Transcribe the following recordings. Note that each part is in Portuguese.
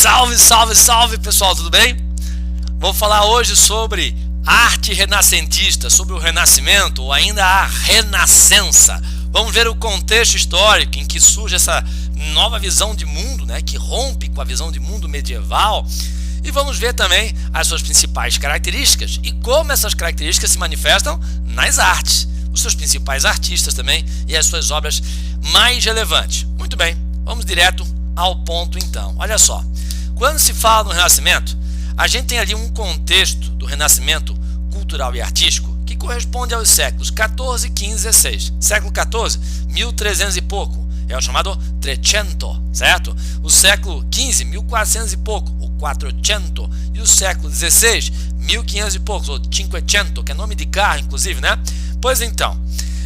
Salve, salve, salve pessoal, tudo bem? Vou falar hoje sobre arte renascentista, sobre o Renascimento ou ainda a Renascença. Vamos ver o contexto histórico em que surge essa nova visão de mundo, né, que rompe com a visão de mundo medieval. E vamos ver também as suas principais características e como essas características se manifestam nas artes, os seus principais artistas também e as suas obras mais relevantes. Muito bem, vamos direto ao ponto então. Olha só, quando se fala no Renascimento, a gente tem ali um contexto do Renascimento cultural e artístico que corresponde aos séculos 14, 15 e 16. Século 14, 1300 e pouco, é o chamado Trecento, certo? O século 15, 1400 e pouco, o Quattrocento, e o século 16, 1500 e poucos, o Cinquecento, que é nome de carro, inclusive, né? Pois então,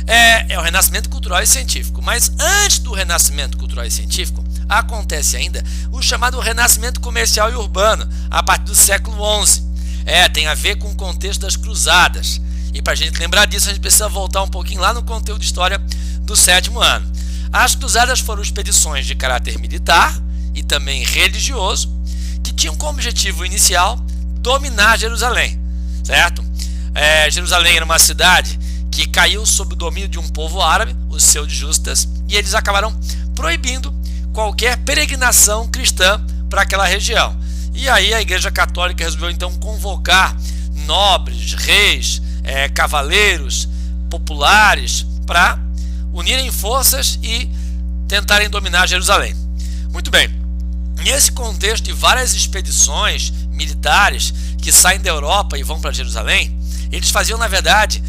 é o Renascimento cultural e científico. Mas antes do Renascimento cultural e científico, acontece ainda o chamado Renascimento comercial e urbano, a partir do século XI. Tem a ver com o contexto das cruzadas. E para a gente lembrar disso, a gente precisa voltar um pouquinho lá no conteúdo de história do sétimo ano. As cruzadas foram expedições de caráter militar e também religioso, que tinham como objetivo inicial dominar Jerusalém, certo? Jerusalém era uma cidade que caiu sob o domínio de um povo árabe, os seljúcidas, e eles acabaram proibindo qualquer peregrinação cristã para aquela região. E aí a Igreja Católica resolveu então convocar nobres, reis, cavaleiros, populares para unirem forças e tentarem dominar Jerusalém. Muito bem, nesse contexto de várias expedições militares que saem da Europa e vão para Jerusalém, eles faziam na verdade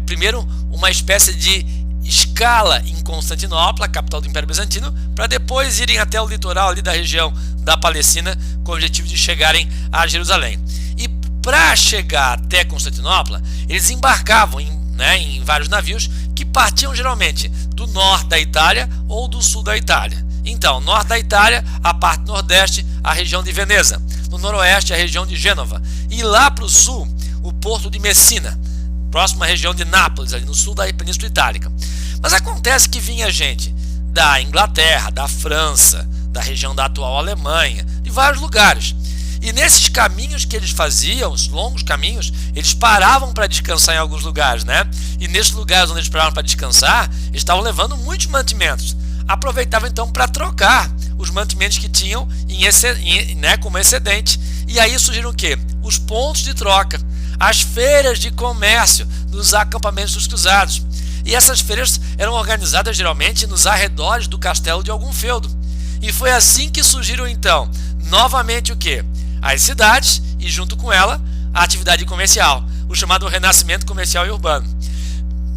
primeiro uma espécie de escala em Constantinopla, capital do Império Bizantino, para depois irem até o litoral ali da região da Palestina com o objetivo de chegarem a Jerusalém. E para chegar até Constantinopla, eles embarcavam em vários navios que partiam geralmente do norte da Itália ou do sul da Itália. Então, norte da Itália, a parte nordeste, a região de Veneza, no noroeste, a região de Gênova, e lá para o sul, o porto de Messina, próxima à região de Nápoles, ali no sul da Península Itálica. Mas acontece que vinha gente da Inglaterra, da França, da região da atual Alemanha, de vários lugares. E nesses caminhos que eles faziam, os longos caminhos, eles paravam para descansar em alguns lugares, né? E nesses lugares onde eles paravam para descansar, eles estavam levando muitos mantimentos. Aproveitavam então para trocar os mantimentos que tinham como excedente. E aí surgiram o quê? Os pontos de troca, as feiras de comércio nos acampamentos dos cruzados. E essas feiras eram organizadas geralmente nos arredores do castelo de algum feudo. E foi assim que surgiram então, novamente o quê? As cidades e junto com ela a atividade comercial, o chamado Renascimento comercial e urbano.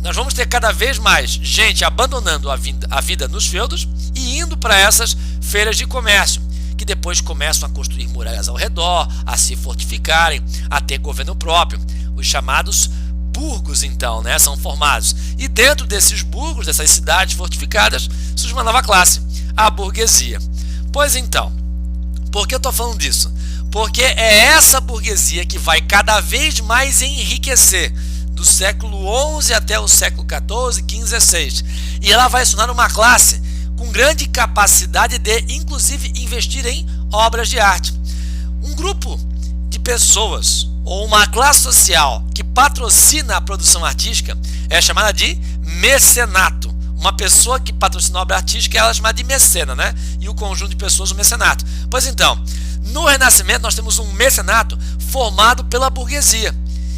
Nós vamos ter cada vez mais gente abandonando a vida nos feudos e indo para essas feiras de comércio, que depois começam a construir muralhas ao redor, a se fortificarem, a ter governo próprio. Os chamados burgos então, são formados. E dentro desses burgos, dessas cidades fortificadas, surge uma nova classe, a burguesia. Pois então, por que eu estou falando disso? Porque é essa burguesia que vai cada vez mais enriquecer do século XI até o século XIV, XV e XVI. E ela vai se tornar uma classe com grande capacidade de, inclusive, investir em obras de arte. Um grupo de pessoas ou uma classe social que patrocina a produção artística é chamada de mecenato. Uma pessoa que patrocina a obra artística ela é chamada de mecena, né? E o conjunto de pessoas, o mecenato. Pois então, no Renascimento nós temos um mecenato formado pela burguesia.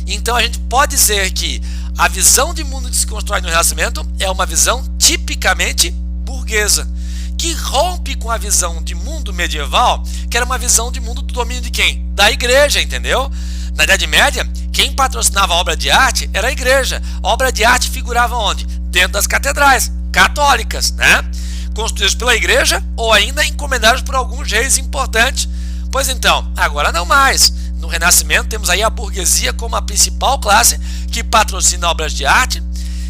Então a gente pode dizer que a visão de mundo que se constrói no Renascimento é uma visão tipicamente burguesa, que rompe com a visão de mundo medieval, que era uma visão de mundo do domínio de quem? Da igreja, entendeu? Na Idade Média, quem patrocinava a obra de arte era a igreja. A obra de arte figurava onde? Dentro das catedrais católicas, né? Construídas pela igreja ou ainda encomendadas por alguns reis importantes. Pois então, agora não mais. No Renascimento temos aí a burguesia como a principal classe que patrocina obras de arte,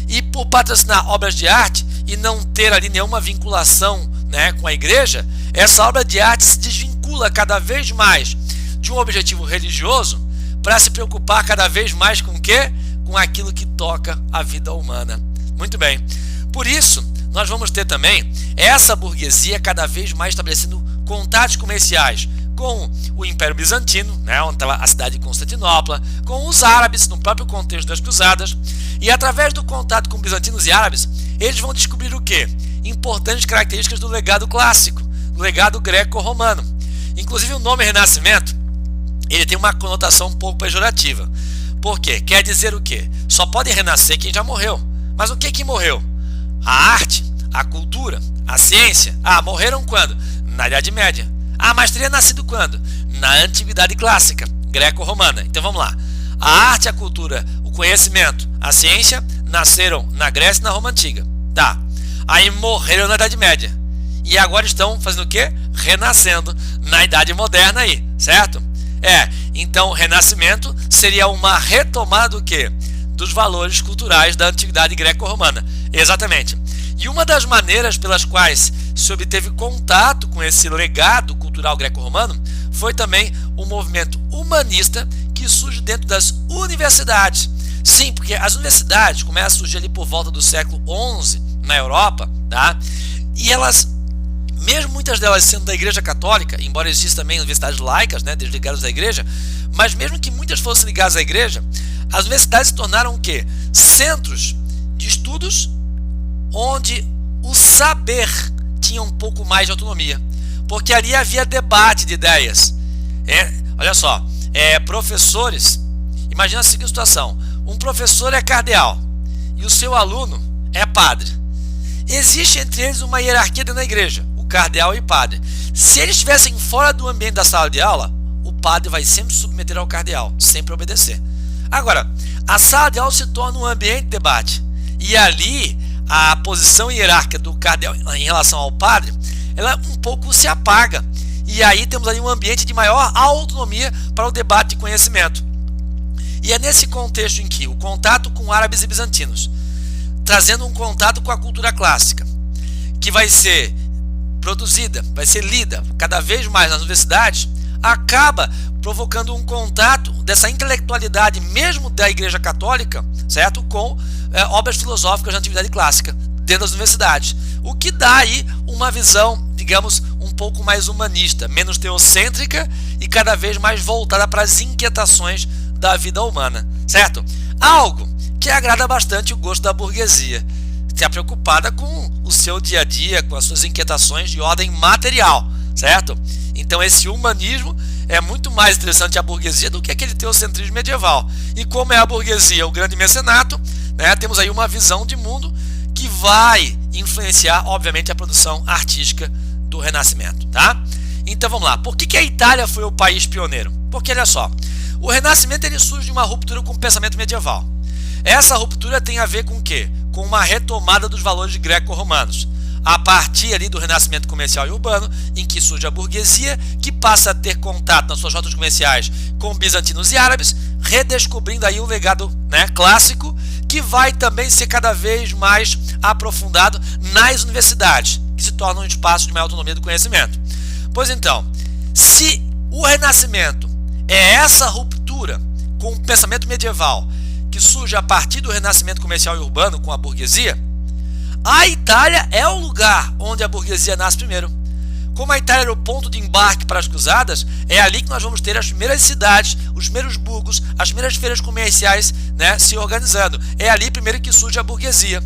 e por patrocinar obras de arte e não ter ali nenhuma vinculação com a igreja, essa obra de arte se desvincula cada vez mais de um objetivo religioso para se preocupar cada vez mais com o quê? Com aquilo que toca a vida humana. Muito bem. Por isso, nós vamos ter também essa burguesia cada vez mais estabelecendo contatos comerciais com o Império Bizantino, né, onde estava a cidade de Constantinopla, com os árabes no próprio contexto das Cruzadas, e através do contato com bizantinos e árabes, eles vão descobrir o quê? Importantes características do legado clássico, do legado greco-romano. Inclusive o nome Renascimento, ele tem uma conotação um pouco pejorativa. Por quê? Quer dizer o quê? Só pode renascer quem já morreu. Mas o que morreu? A arte, a cultura, a ciência. Morreram quando? Na Idade Média. Mas teria nascido quando? Na Antiguidade Clássica, greco-romana. Então vamos lá. A arte, a cultura, o conhecimento, a ciência nasceram na Grécia e na Roma Antiga. Tá. Aí morreram na Idade Média. E agora estão fazendo o quê? Renascendo na Idade Moderna aí, certo? Então o Renascimento seria uma retomada do quê? Dos valores culturais da Antiguidade Greco-Romana. Exatamente. E uma das maneiras pelas quais se obteve contato com esse legado cultural greco-romano foi também o movimento humanista que surge dentro das universidades. Sim, porque as universidades começam a surgir ali por volta do século XI na Europa, tá? E elas, mesmo muitas delas sendo da Igreja Católica, embora existam também universidades laicas, né, desligadas da Igreja, mas mesmo que muitas fossem ligadas à Igreja, as universidades se tornaram o quê? Centros de estudos onde o saber tinha um pouco mais de autonomia, porque ali havia debate de ideias. Olha só, professores, imagina a seguinte situação: um professor é cardeal e o seu aluno é padre. Existe entre eles uma hierarquia dentro da igreja, o cardeal e o padre. Se eles estivessem fora do ambiente da sala de aula, o padre vai sempre se submeter ao cardeal, sempre obedecer. Agora, a sala de aula se torna um ambiente de debate, e ali a posição hierárquica do cardeal em relação ao padre, ela um pouco se apaga, e aí temos ali um ambiente de maior autonomia para o debate de conhecimento. E é nesse contexto em que o contato com árabes e bizantinos, trazendo um contato com a cultura clássica, que vai ser produzida, vai ser lida cada vez mais nas universidades, acaba provocando um contato dessa intelectualidade mesmo da Igreja Católica, certo? Com obras filosóficas da Antiguidade Clássica dentro das universidades, o que dá aí uma visão, digamos, um pouco mais humanista, menos teocêntrica e cada vez mais voltada para as inquietações da vida humana, certo? Algo que agrada bastante o gosto da burguesia, que está preocupada com o seu dia a dia, com as suas inquietações de ordem material, certo? Então esse humanismo é muito mais interessante à burguesia do que aquele teocentrismo medieval. E como é a burguesia o grande mecenato, né, temos aí uma visão de mundo que vai influenciar, obviamente, a produção artística do Renascimento, tá? Então vamos lá. Por que a Itália foi o país pioneiro? Porque, olha só, o Renascimento ele surge de uma ruptura com o pensamento medieval. Essa ruptura tem a ver com o quê? Com uma retomada dos valores greco-romanos. A partir ali do Renascimento comercial e urbano, em que surge a burguesia, que passa a ter contato nas suas rotas comerciais com bizantinos e árabes, redescobrindo aí o legado, né, clássico, que vai também ser cada vez mais aprofundado nas universidades, que se tornam um espaço de maior autonomia do conhecimento. Pois então, se o Renascimento é essa ruptura com o pensamento medieval, que surge a partir do Renascimento comercial e urbano com a burguesia, a Itália é o lugar onde a burguesia nasce primeiro. Como a Itália era o ponto de embarque para as cruzadas, é ali que nós vamos ter as primeiras cidades, os primeiros burgos, as primeiras feiras comerciais, né, se organizando. É ali primeiro que surge a burguesia.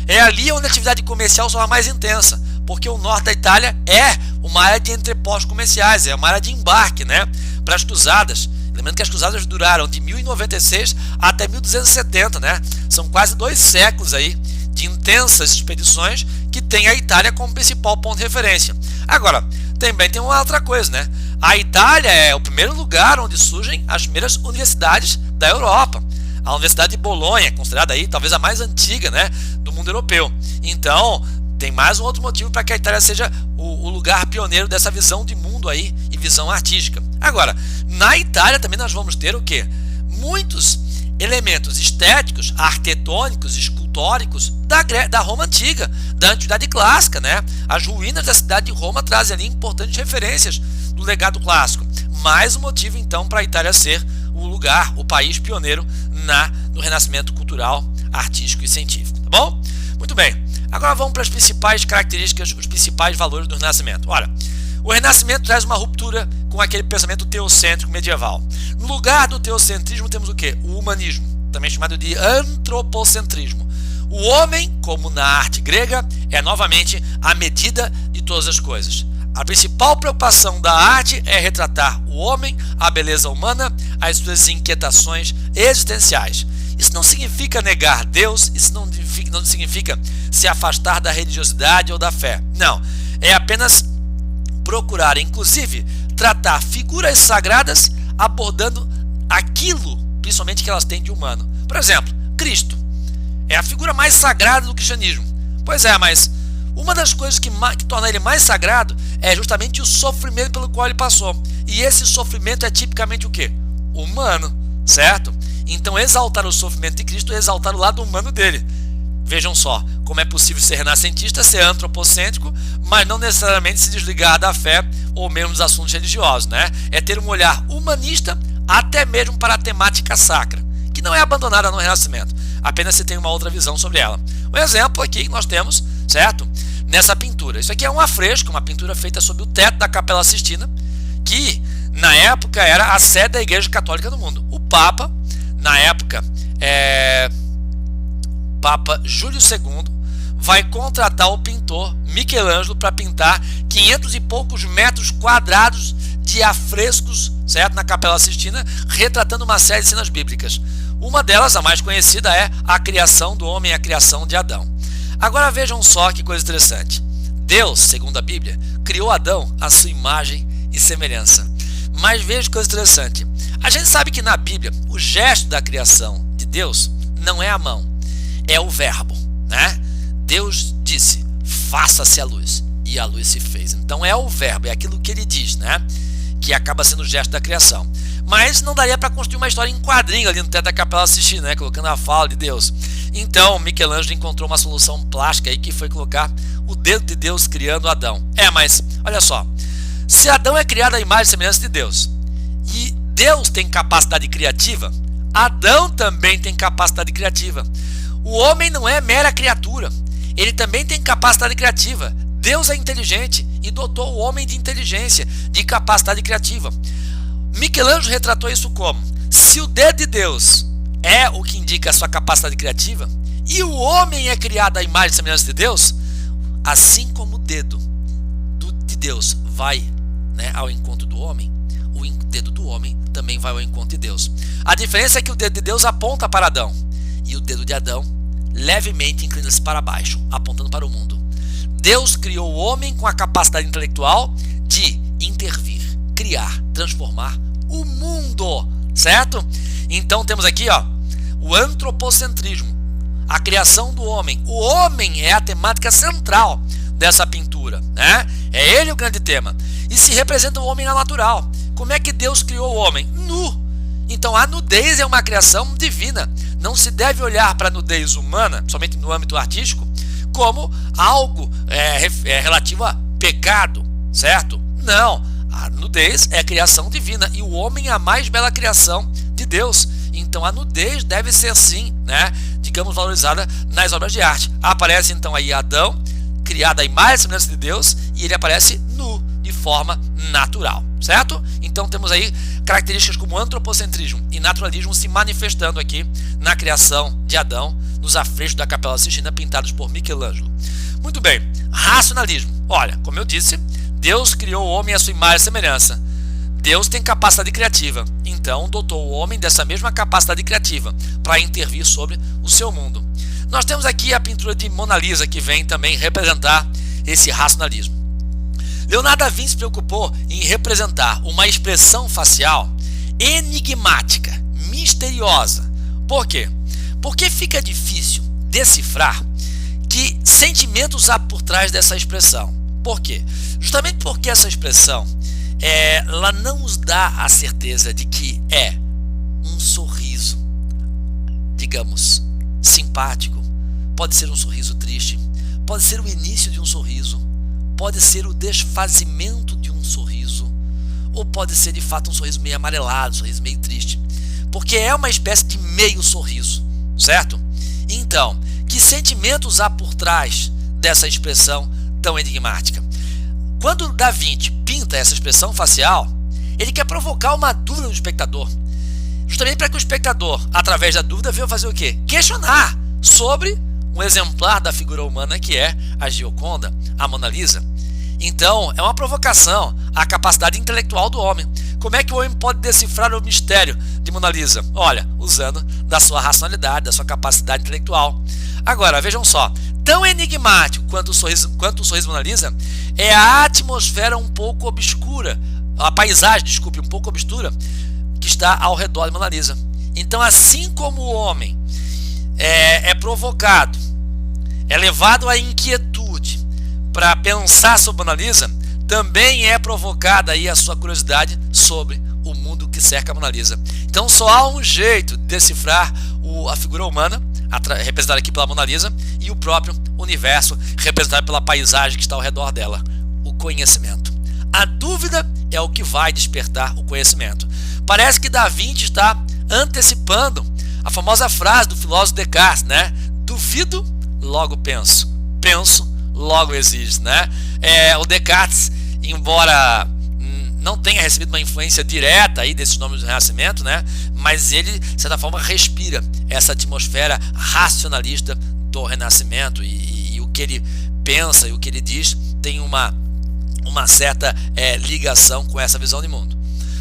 É ali onde a atividade comercial se torna mais intensa, porque o norte da Itália é uma área de entrepostos comerciais, é uma área de embarque, né, para as cruzadas. Lembrando que as cruzadas duraram de 1096 até 1270, né? São quase 2 séculos aí de intensas expedições que tem a Itália como principal ponto de referência. Agora, também tem uma outra coisa, né? A Itália é o primeiro lugar onde surgem as primeiras universidades da Europa. A Universidade de Bolonha, considerada aí talvez a mais antiga, né, do mundo europeu. Então, tem mais um outro motivo para que a Itália seja o lugar pioneiro dessa visão de mundo aí e visão artística. Agora, na Itália também nós vamos ter o quê? Muitos elementos estéticos, arquitetônicos, escultóricos da Roma Antiga, da Antiguidade Clássica, né? As ruínas da cidade de Roma trazem ali importantes referências do legado clássico. Mais um motivo, então, para a Itália ser o lugar, o país pioneiro no renascimento cultural, artístico e científico, tá bom? Muito bem. Agora vamos para as principais características, os principais valores do Renascimento. Olha, O Renascimento traz uma ruptura com aquele pensamento teocêntrico medieval. No lugar do teocentrismo temos o quê? O humanismo, também chamado de antropocentrismo. O homem, como na arte grega, é novamente a medida de todas as coisas. A principal preocupação da arte é retratar o homem, a beleza humana, as suas inquietações existenciais. Isso não significa negar Deus, isso não significa se afastar da religiosidade ou da fé. Não, é apenas procurar, inclusive, tratar figuras sagradas abordando aquilo, principalmente que elas têm de humano. Por exemplo, Cristo é a figura mais sagrada do cristianismo. Pois é, mas uma das coisas que torna ele mais sagrado é justamente o sofrimento pelo qual ele passou. E esse sofrimento é tipicamente o quê? Humano, certo? Então exaltar o sofrimento de Cristo é exaltar o lado humano dele. Vejam só, como é possível ser renascentista, ser antropocêntrico, mas não necessariamente se desligar da fé ou mesmo dos assuntos religiosos, né? É ter um olhar humanista até mesmo para a temática sacra, que não é abandonada no Renascimento, apenas se tem uma outra visão sobre ela. Um exemplo aqui que nós temos, certo? Nessa pintura. Isso aqui é um afresco, uma pintura feita sobre o teto da Capela Sistina, que na época era a sede da Igreja Católica do mundo. O Papa, na época, Papa Júlio II, vai contratar o pintor Michelangelo para pintar 500 e poucos metros quadrados de afrescos, certo? Na Capela Sistina, retratando uma série de cenas bíblicas. Uma delas, a mais conhecida, é a criação do homem e a criação de Adão. Agora vejam só que coisa interessante. Deus, segundo a Bíblia, criou Adão à sua imagem e semelhança. Mas veja que coisa interessante. A gente sabe que na Bíblia, o gesto da criação de Deus não é a mão, é o verbo, né? Deus disse, faça-se a luz, e a luz se fez. Então é o verbo, é aquilo que ele diz, né? Que acaba sendo o gesto da criação. Mas não daria para construir uma história em quadrinho ali no teto da Capela Sistina, né? Colocando a fala de Deus. Então Michelangelo encontrou uma solução plástica aí, que foi colocar o dedo de Deus criando Adão. Mas olha só, se Adão é criado à imagem e semelhança de Deus, e Deus tem capacidade criativa, Adão também tem capacidade criativa. O homem não é mera criatura, ele também tem capacidade criativa. Deus é inteligente e dotou o homem de inteligência, de capacidade criativa. Michelangelo retratou isso como: se o dedo de Deus é o que indica a sua capacidade criativa, e o homem é criado à imagem e semelhança de Deus, assim como o dedo de Deus vai, né, ao encontro do homem, o dedo do homem também vai ao encontro de Deus. A diferença é que o dedo de Deus aponta para Adão, e o dedo de Adão levemente inclina-se para baixo, apontando para o mundo. Deus criou o homem com a capacidade intelectual de intervir, criar, transformar o mundo, certo? Então temos aqui, o antropocentrismo, a criação do homem. O homem é a temática central dessa pintura, né? É ele o grande tema. E se representa o homem na natural. Como é que Deus criou o homem? Nu. Então a nudez é uma criação divina. Não se deve olhar para a nudez humana, somente no âmbito artístico, como algo relativo a pecado, certo? Não, a nudez é criação divina e o homem é a mais bela criação de Deus. Então a nudez deve ser assim, né? Digamos, valorizada nas obras de arte. Aparece então aí Adão, criado à imagem e semelhança de Deus, e ele aparece nu, de forma natural, certo? Então temos aí características como antropocentrismo e naturalismo se manifestando aqui na criação de Adão, nos afrescos da Capela Sistina pintados por Michelangelo. Muito bem, racionalismo. Olha, como eu disse, Deus criou o homem à sua imagem e semelhança. Deus tem capacidade criativa, então dotou o homem dessa mesma capacidade criativa para intervir sobre o seu mundo. Nós temos aqui a pintura de Mona Lisa, que vem também representar esse racionalismo. Leonardo da Vinci se preocupou em representar uma expressão facial enigmática, misteriosa. Por quê? Porque fica difícil decifrar que sentimentos há por trás dessa expressão. Por quê? Justamente porque essa expressão ela não nos dá a certeza de que é um sorriso, digamos, simpático, pode ser um sorriso triste, pode ser o início de um sorriso, pode ser o desfazimento de um sorriso, ou pode ser de fato um sorriso meio amarelado, um sorriso meio triste, porque é uma espécie de meio sorriso, certo? Então, que sentimentos há por trás dessa expressão tão enigmática? Quando Da Vinci levanta essa expressão facial, ele quer provocar uma dúvida no espectador, justamente para que o espectador, através da dúvida, venha fazer o quê? Questionar sobre um exemplar da figura humana que é a Gioconda, a Mona Lisa. Então, é uma provocação à capacidade intelectual do homem. Como é que o homem pode decifrar o mistério de Mona Lisa? Olha, usando da sua racionalidade, da sua capacidade intelectual. Agora, vejam só, tão enigmático quanto o sorriso Mona Lisa é a atmosfera um pouco obscura, a paisagem, desculpe, um pouco obscura, que está ao redor de Mona Lisa. Então, assim como o homem é provocado, é levado à inquietude para pensar sobre Mona Lisa, também é provocada aí a sua curiosidade sobre o mundo que cerca a Mona Lisa. Então só há um jeito de decifrar a figura humana, representada aqui pela Mona Lisa, e o próprio universo, representado pela paisagem que está ao redor dela: o conhecimento. A dúvida é o que vai despertar o conhecimento. Parece que Da Vinci está antecipando a famosa frase do filósofo Descartes, né? Duvido, logo penso. Penso, logo existo, né? O Descartes, embora não tenha recebido uma influência direta aí desses nomes do Renascimento, né? Mas ele, de certa forma, respira essa atmosfera racionalista do Renascimento, e o que ele pensa e o que ele diz tem uma certa ligação com essa visão de mundo.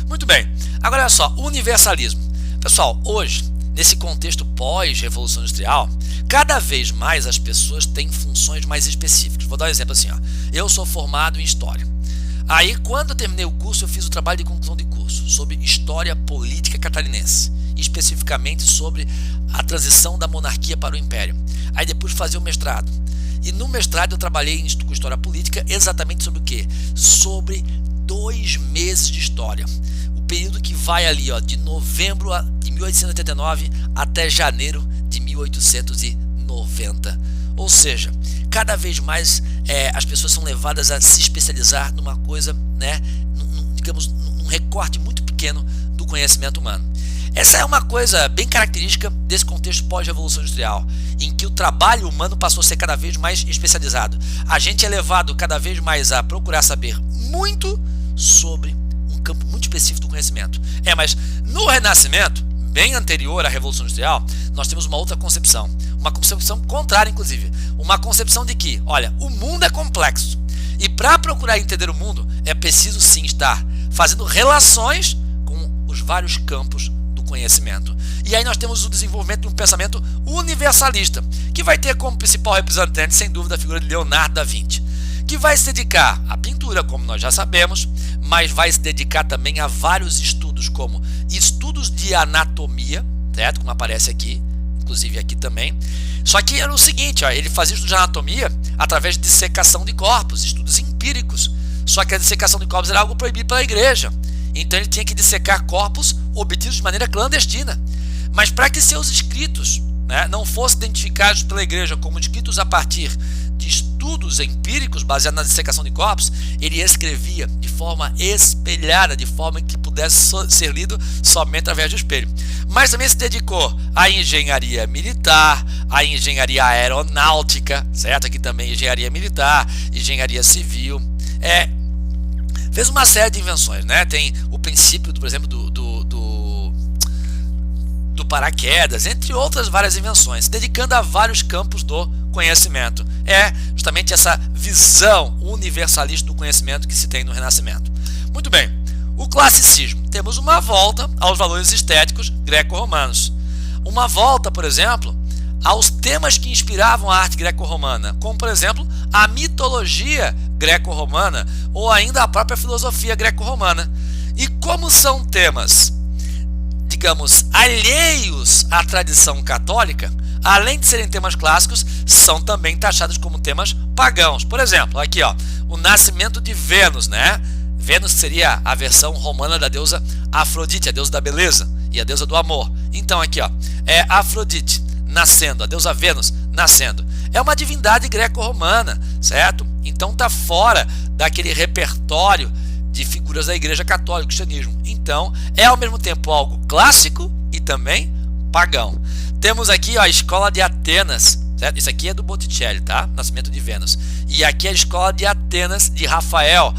Muito bem, agora olha só, universalismo. Pessoal, hoje, nesse contexto pós-revolução industrial, cada vez mais as pessoas têm funções mais específicas. Vou dar um exemplo assim, ó. Eu sou formado em História. Aí, quando eu terminei o curso, eu fiz o trabalho de conclusão de curso sobre História Política Catarinense, especificamente sobre a transição da monarquia para o Império. Aí depois fazer o mestrado. E no mestrado eu trabalhei com História Política exatamente sobre o quê? Sobre 2 meses de História. O período que vai ali, ó, de novembro de 1889 até janeiro de 1890. Ou seja, cada vez mais as pessoas são levadas a se especializar numa coisa, né, digamos, num recorte muito pequeno do conhecimento humano. Essa é uma coisa bem característica desse contexto pós-revolução industrial, em que o trabalho humano passou a ser cada vez mais especializado. A gente é levado cada vez mais a procurar saber muito sobre um campo muito específico do conhecimento. Mas no Renascimento, bem anterior à Revolução Industrial, nós temos uma outra concepção, uma concepção contrária, inclusive, uma concepção de que, olha, o mundo é complexo, e para procurar entender o mundo é preciso sim estar fazendo relações com os vários campos do conhecimento. E aí nós temos o desenvolvimento de um pensamento universalista, que vai ter como principal representante, sem dúvida, a figura de Leonardo da Vinci, que vai se dedicar à pintura, como nós já sabemos, mas vai se dedicar também a vários estudos, como estudos de anatomia, certo? Como aparece aqui, inclusive aqui também. Só que era o seguinte, ó, ele fazia estudos de anatomia através de dissecação de corpos, estudos empíricos. Só que a dissecação de corpos era algo proibido pela igreja. Então ele tinha que dissecar corpos obtidos de maneira clandestina. Mas para que seus escritos, né, não fossem identificados pela igreja como escritos a partir de estudos empíricos baseados na dissecação de corpos, ele escrevia de forma espelhada, de forma que pudesse ser lido somente através do espelho. Mas também se dedicou à engenharia militar, à engenharia aeronáutica, certo? Aqui também engenharia militar, engenharia civil. Fez uma série de invenções, né? Tem o princípio, por exemplo, do paraquedas, entre outras várias invenções, dedicando a vários campos do conhecimento. É justamente essa visão universalista do conhecimento que se tem no Renascimento. Muito bem, o classicismo. Temos uma volta aos valores estéticos greco-romanos. Uma volta, por exemplo, aos temas que inspiravam a arte greco-romana, como, por exemplo, a mitologia greco-romana ou ainda a própria filosofia greco-romana. E como são temas, digamos, alheios à tradição católica, além de serem temas clássicos, são também taxados como temas pagãos. Por exemplo, aqui, ó, o nascimento de Vênus, né? Vênus seria a versão romana da deusa Afrodite, a deusa da beleza e a deusa do amor. Então aqui, ó, é Afrodite nascendo, a deusa Vênus nascendo. É uma divindade greco-romana, certo? Então tá fora daquele repertório de figuras da Igreja Católica, do cristianismo. Então é ao mesmo tempo algo clássico e também pagão. Temos aqui, ó, a escola de Atenas, certo? Isso aqui é do Botticelli, tá? Nascimento de Vênus. E aqui é a escola de Atenas de Rafael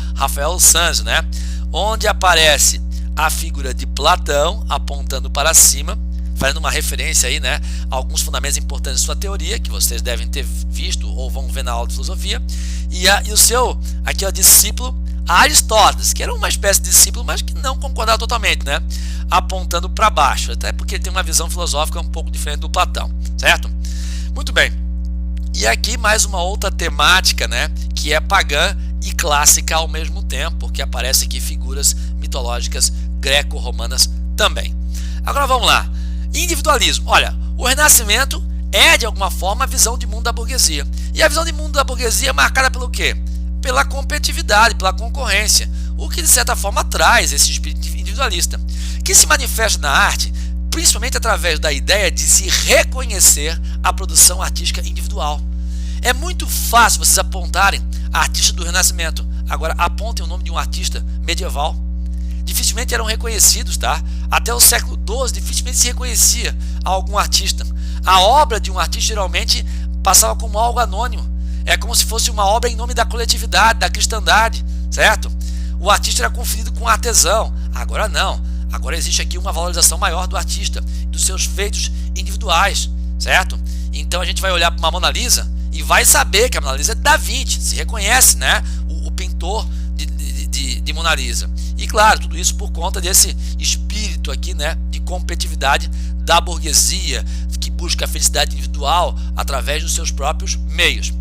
Sanzio, né? Onde aparece a figura de Platão apontando para cima, fazendo uma referência aí, né, a alguns fundamentos importantes de sua teoria, que vocês devem ter visto ou vão ver na aula de filosofia, e o seu, aqui, ó, discípulo, Aristóteles, que era uma espécie de discípulo, mas que não concordava totalmente, né, apontando para baixo, até porque ele tem uma visão filosófica um pouco diferente do Platão, certo? Muito bem. E aqui mais uma outra temática, né, que é pagã e clássica ao mesmo tempo, porque aparece aqui figuras mitológicas greco-romanas também. Agora vamos lá. Individualismo. Olha, o Renascimento é de alguma forma a visão de mundo da burguesia. E a visão de mundo da burguesia é marcada pelo quê? Pela competitividade, pela concorrência, o que de certa forma traz esse espírito individualista, que se manifesta na arte principalmente através da ideia de se reconhecer a produção artística individual. É muito fácil vocês apontarem artistas do Renascimento. Agora apontem o nome de um artista medieval. Dificilmente eram reconhecidos, tá? Até o século XII dificilmente se reconhecia algum artista. A obra de um artista geralmente passava como algo anônimo. É como se fosse uma obra em nome da coletividade, da cristandade, certo? O artista era confundido com artesão. Agora não. Agora existe aqui uma valorização maior do artista, dos seus feitos individuais, certo? Então a gente vai olhar para uma Mona Lisa e vai saber que a Mona Lisa é de Da Vinci. Se reconhece, né, o pintor de Mona Lisa. E claro, tudo isso por conta desse espírito aqui, né, de competitividade da burguesia, que busca a felicidade individual através dos seus próprios meios.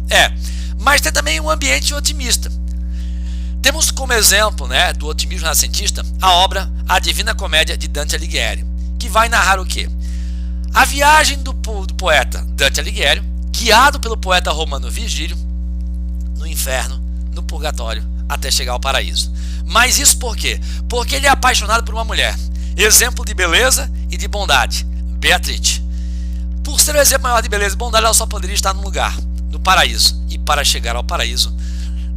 Mas tem também um ambiente otimista. Temos como exemplo, né, do otimismo renascentista a obra A Divina Comédia de Dante Alighieri, que vai narrar o quê? A viagem do poeta Dante Alighieri, guiado pelo poeta romano Virgílio, no inferno, no purgatório, até chegar ao paraíso. Mas isso por quê? Porque ele é apaixonado por uma mulher, exemplo de beleza e de bondade, Beatriz. Por ser o exemplo maior de beleza e bondade, ela só poderia estar num lugar, no paraíso. E para chegar ao paraíso,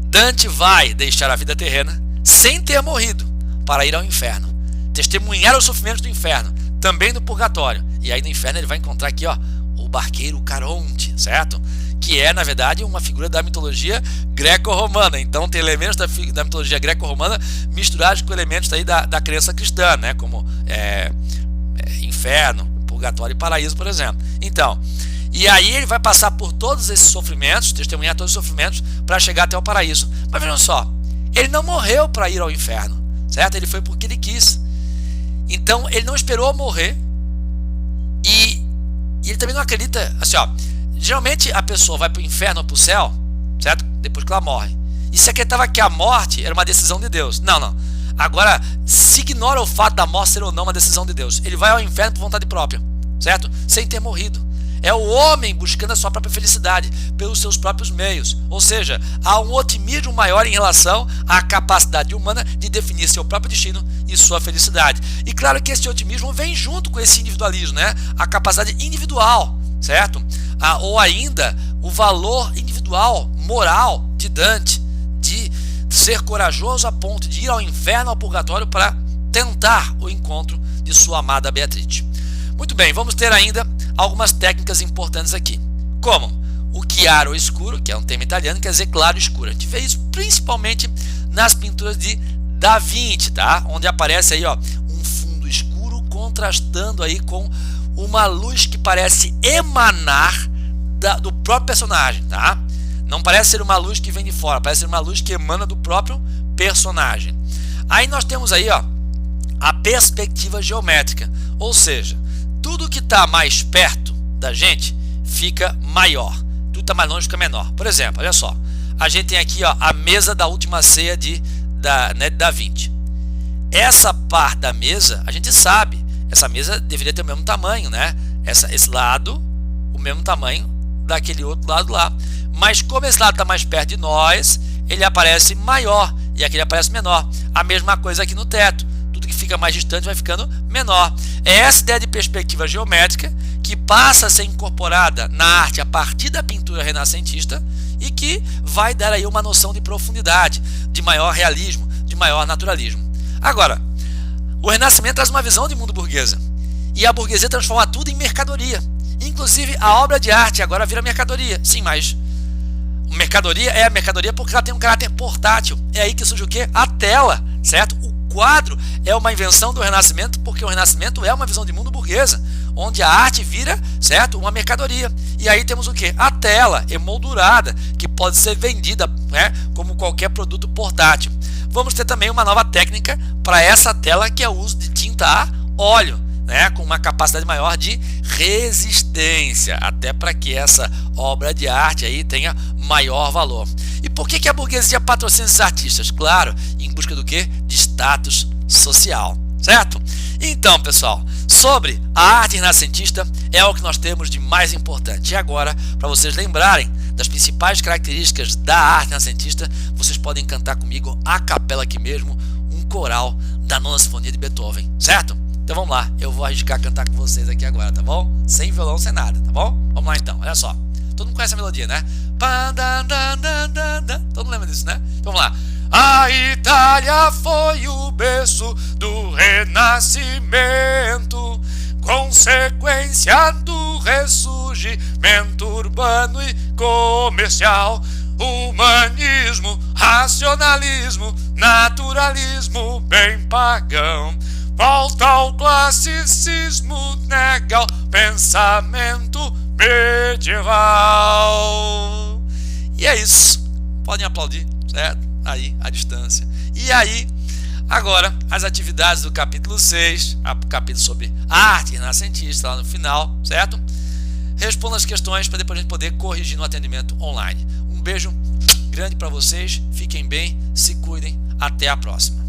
Dante vai deixar a vida terrena sem ter morrido para ir ao inferno, testemunhar os sofrimentos do inferno, também no purgatório. E aí no inferno ele vai encontrar aqui, ó, o barqueiro Caronte, certo? Que é, na verdade, uma figura da mitologia greco-romana. Então tem elementos da mitologia greco-romana misturados com elementos aí da crença cristã, né? Como inferno, purgatório e paraíso, por exemplo. Então, e aí ele vai passar por todos esses sofrimentos, testemunhar todos os sofrimentos para chegar até o paraíso. Mas vejam só, ele não morreu para ir ao inferno, certo? Ele foi porque ele quis. Então ele não esperou morrer e ele também não acredita, assim, ó, geralmente a pessoa vai para o inferno ou para o céu, certo? Depois que ela morre. E se acreditava que a morte era uma decisão de Deus. Não. Agora, se ignora o fato da morte ser ou não uma decisão de Deus. Ele vai ao inferno por vontade própria, certo? Sem ter morrido. É o homem buscando a sua própria felicidade pelos seus próprios meios. Ou seja, há um otimismo maior em relação à capacidade humana de definir seu próprio destino e sua felicidade. E claro que esse otimismo vem junto com esse individualismo, né? A capacidade individual, certo? Ou ainda o valor individual, moral de Dante, de ser corajoso a ponto de ir ao inferno, ao purgatório, para tentar o encontro de sua amada Beatriz. Muito bem, vamos ter ainda algumas técnicas importantes aqui, como o chiaro escuro, que é um termo italiano, quer dizer claro e escuro. A gente vê isso principalmente nas pinturas de Da Vinci, tá? Onde aparece aí, ó, um fundo escuro contrastando aí com uma luz que parece emanar do próprio personagem, tá? Não parece ser uma luz que vem de fora, parece ser uma luz que emana do próprio personagem. Aí nós temos aí, ó, a perspectiva geométrica, ou seja, tudo que está mais perto da gente fica maior, tudo que está mais longe fica menor. Por exemplo, olha só, a gente tem aqui, ó, a mesa da Última Ceia de Da Vinci. Essa parte da mesa, a gente sabe, essa mesa deveria ter o mesmo tamanho, né? Esse lado, o mesmo tamanho daquele outro lado lá. Mas como esse lado está mais perto de nós, ele aparece maior e aquele aparece menor. A mesma coisa aqui no teto. Tudo que fica mais distante vai ficando menor. É essa ideia de perspectiva geométrica que passa a ser incorporada na arte a partir da pintura renascentista e que vai dar aí uma noção de profundidade, de maior realismo, de maior naturalismo. Agora, o Renascimento traz uma visão de mundo burguesa. E a burguesia transforma tudo em mercadoria. Inclusive, a obra de arte agora vira mercadoria. Sim, mas mercadoria é a mercadoria porque ela tem um caráter portátil. É aí que surge o quê? A tela, certo? O quadro é uma invenção do Renascimento, porque o Renascimento é uma visão de mundo burguesa, onde a arte vira, certo, uma mercadoria. E aí temos o quê? A tela emoldurada, que pode ser vendida, né, como qualquer produto portátil. Vamos ter também uma nova técnica para essa tela, que é o uso de tinta a óleo, né, com uma capacidade maior de resistência, até para que essa obra de arte aí tenha maior valor. E por que a burguesia patrocina esses artistas? Claro, em busca do quê? De status social, certo? Então, pessoal, sobre a arte renascentista é o que nós temos de mais importante. E agora, para vocês lembrarem das principais características da arte renascentista, vocês podem cantar comigo a capela aqui mesmo, um coral da Nona Sinfonia de Beethoven, certo? Então vamos lá, eu vou arriscar cantar com vocês aqui agora, tá bom? Sem violão, sem nada, tá bom? Vamos lá então, olha só. Todo mundo conhece a melodia, né? Todo mundo lembra disso, né? Então vamos lá. A Itália foi o berço do Renascimento, consequência do ressurgimento urbano e comercial. Humanismo, racionalismo, naturalismo bem pagão. Volta ao classicismo, nega o pensamento medieval. E é isso. Podem aplaudir, certo? Aí, à distância. E aí, agora, as atividades do capítulo 6, o capítulo sobre arte renascentista, lá no final, certo? Responda as questões para depois a gente poder corrigir no atendimento online. Um beijo grande para vocês, fiquem bem, se cuidem, até a próxima.